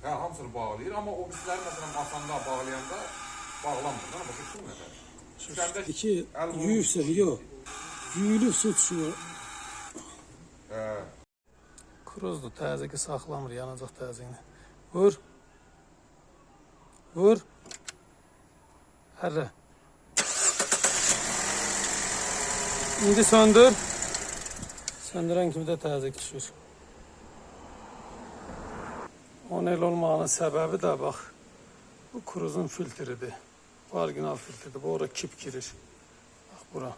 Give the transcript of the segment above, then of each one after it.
Hə, hamısını bağlayır, amma o bizləri məsələn masanda bağlayanda bağlanmır. Başa düşdün mü? Səndə İki yüyübsə, yox. Yüyülüb su düşüyor. hə. Kruzdur, təzəki saxlamır, yanacaq təzəqini. Vur. Vur. Hərrə. İndi söndür. Söndürən kimi də təzəq düşür. Onun el olmağının səbəbi də bax, bu kruzun filtridir. Bu orijinal filtrdir. Bu ora kip girir. Bax bura.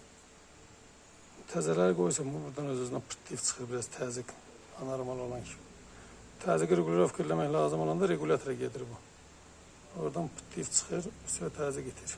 Təzələri qoysam bu buradan öz-özünə pırtlayıb çıxır, biraz təzəq anormal olan kimi. Təzəq regulirovka eləmək lazım olanda regulyatora gedir bu. Oradan pırtlayıb çıxır, üstə təzəq itir.